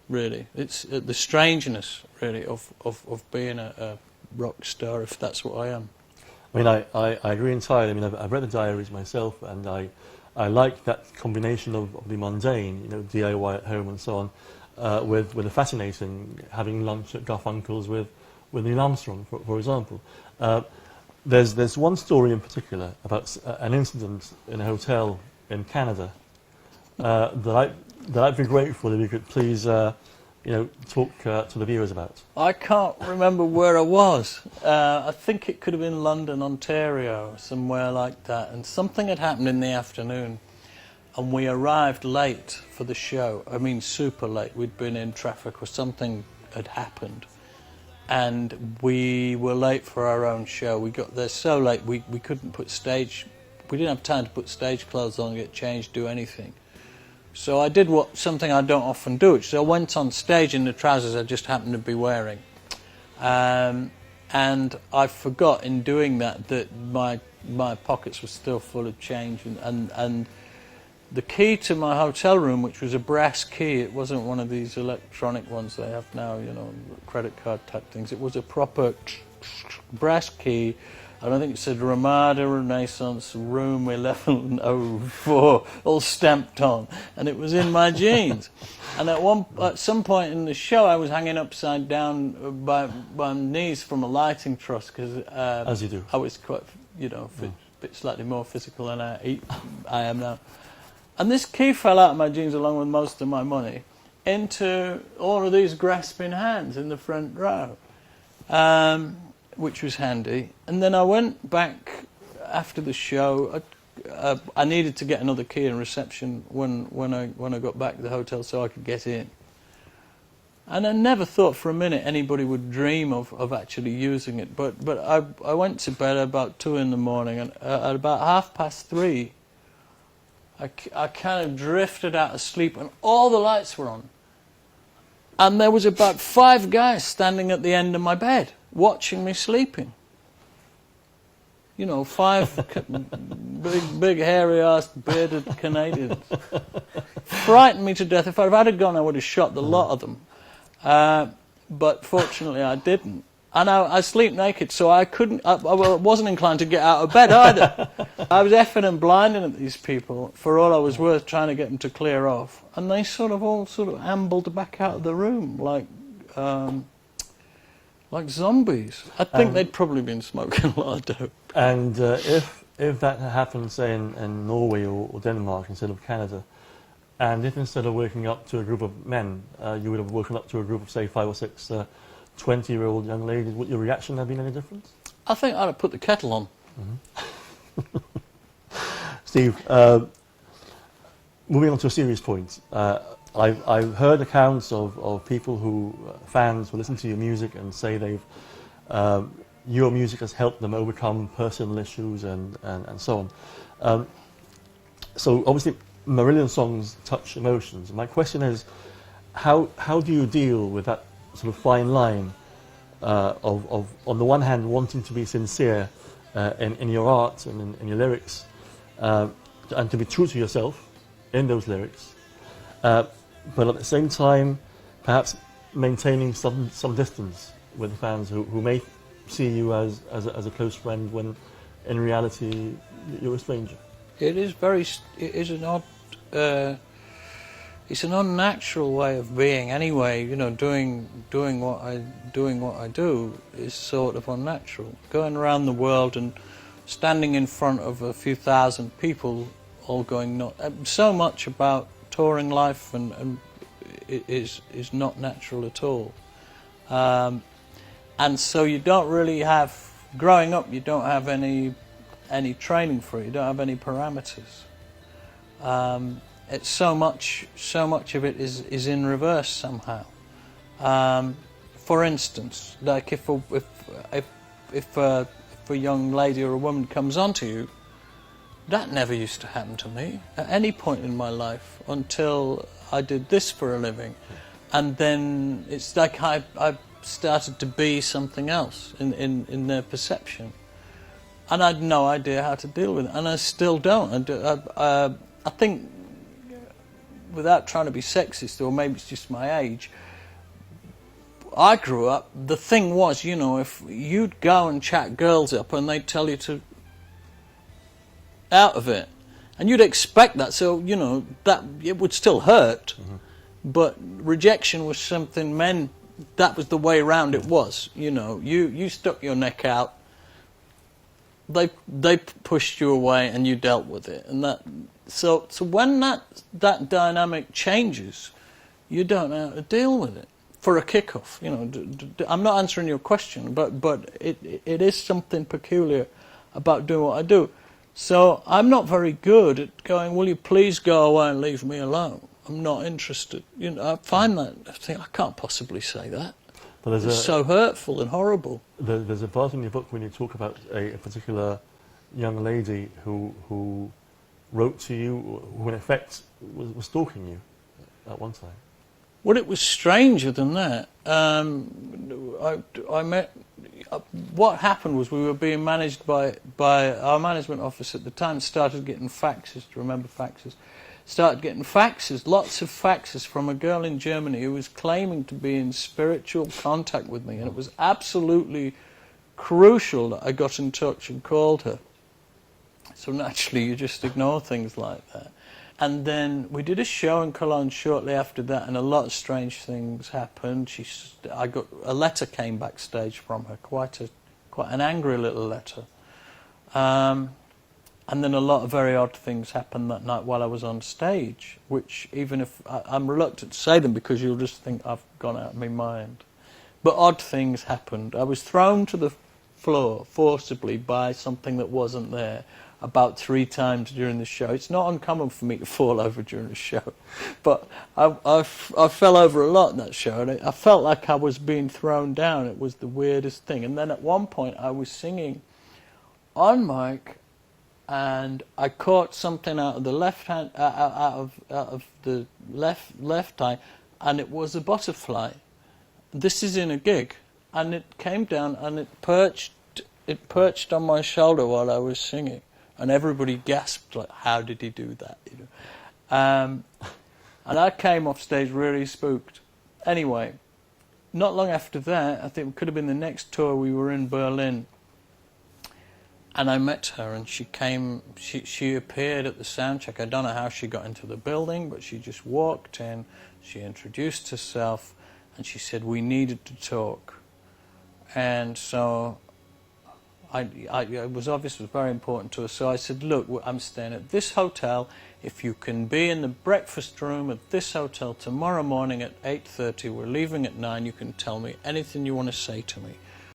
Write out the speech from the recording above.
really. It's the strangeness, really, of being a rock star, if that's what I am. I mean, I agree entirely. I mean, I've read the diaries myself, and I like that combination of the mundane, you know, DIY at home and so on, with the fascinating having lunch at Garfunkel's with Neil Armstrong, for example. There's one story in particular about an incident in a hotel in Canada that I'd be grateful if you could please, you know, talk to the viewers about. I can't remember where I was. I think it could have been London, Ontario, somewhere like that. And something had happened in the afternoon, and we arrived late for the show. I mean, super late. We'd been in traffic or something had happened. And we were late for our own show. We got there so late we couldn't put stage... We didn't have time to put stage clothes on, get changed, do anything. So I did something I don't often do, which is I went on stage in the trousers I just happened to be wearing. And I forgot in doing that my pockets were still full of change, and the key to my hotel room, which was a brass key, it wasn't one of these electronic ones they have now, you know, credit card type things. It was a proper brass key. I don't think it said Ramada Renaissance Room 1104 all stamped on, and it was in my jeans. And at some point in the show, I was hanging upside down by my knees from a lighting truss because as you do, I was quite, you know, a bit slightly more physical than I am now. And this key fell out of my jeans along with most of my money into all of these grasping hands in the front row, which was handy. And then I went back after the show. I needed to get another key in reception when I got back to the hotel so I could get in. And I never thought for a minute anybody would dream of actually using it. But I went to bed about 2 in the morning, and at about 3:30, I kind of drifted out of sleep, and all the lights were on. And there was about 5 guys standing at the end of my bed, watching me sleeping. You know, 5 big hairy-assed, bearded Canadians. Frightened me to death. If I'd had a gun, I would have shot the lot of them. But fortunately, I didn't. And I sleep naked, so I wasn't inclined to get out of bed either. I was effing and blinding at these people for all I was worth, trying to get them to clear off. And they all ambled back out of the room like zombies. I think they'd probably been smoking a lot of dope. And if that had happened, say, in Norway or Denmark instead of Canada, and if instead of waking up to a group of men, you would have woken up to a group of, say, 5 or 6 20-year-old young ladies, would your reaction have been any different? I think I'd have put the kettle on. Mm-hmm. Steve, moving on to a serious point. I've heard accounts of people fans who listen to your music and say your music has helped them overcome personal issues and so on. So obviously Marillion songs touch emotions. My question is, how do you deal with that sort of fine line of on the one hand wanting to be sincere in your art and in your lyrics, and to be true to yourself in those lyrics, but at the same time perhaps maintaining some distance with the fans who may see you as a close friend when in reality you're a stranger? It is an odd it's an unnatural way of being anyway. You know, doing what I do is sort of unnatural. Going around the world and standing in front of a few thousand people, all going nuts. So much about touring life and it is not natural at all. And so you don't really have, growing up, you don't have any training for it. You don't have any parameters. It's so much of it is in reverse somehow. For instance, like if a young lady or a woman comes onto you, that never used to happen to me at any point in my life until I did this for a living, and then it's like I started to be something else in their perception, and I had no idea how to deal with it, and I still don't. I think without trying to be sexist, or maybe it's just my age, I grew up, the thing was, you know, if you'd go and chat girls up and they'd tell you to out of it, and you'd expect that, so, you know, that it would still hurt, but rejection was something that was the way around it was, you know. You stuck your neck out, they pushed you away, and you dealt with it, and that. So when that dynamic changes, you don't know how to deal with it. For a kickoff, you know, I'm not answering your question, but it is something peculiar about doing what I do. So I'm not very good at going, will you please go away and leave me alone? I'm not interested. You know, I find that, I think, I can't possibly say that. But it's so hurtful and horrible. There's a part in your book when you talk about a particular young lady who wrote to you, who in effect was stalking you at one time. Well, it was stranger than that. I met. What happened was we were being managed by our management office at the time. Started getting faxes. Do you remember faxes? Started getting faxes, lots of faxes from a girl in Germany who was claiming to be in spiritual contact with me, and it was absolutely crucial that I got in touch and called her. So naturally, you just ignore things like that. And then we did a show in Cologne shortly after that, and a lot of strange things happened. I got a letter came backstage from her, quite an angry little letter. And then a lot of very odd things happened that night while I was on stage, which even if I'm reluctant to say them because you'll just think I've gone out of my mind. But odd things happened. I was thrown to the floor forcibly by something that wasn't there about 3 times during the show. It's not uncommon for me to fall over during a show, but I fell over a lot in that show, and I felt like I was being thrown down. It was the weirdest thing. And then at one point I was singing on mic, and I caught something out of the left hand, out of the left eye, and it was a butterfly. This is in a gig, and it came down and it perched on my shoulder while I was singing. And everybody gasped, like, how did he do that? You know? And I came off stage really spooked. Anyway, not long after that, I think it could have been the next tour, we were in Berlin. And I met her, and she appeared at the sound check. I don't know how she got into the building, but she just walked in, she introduced herself, and she said we needed to talk. And so it was obviously very important to her, so I said, look, I'm staying at this hotel. If you can be in the breakfast room at this hotel tomorrow morning at 8:30, we're leaving at 9, you can tell me anything you want to say to me.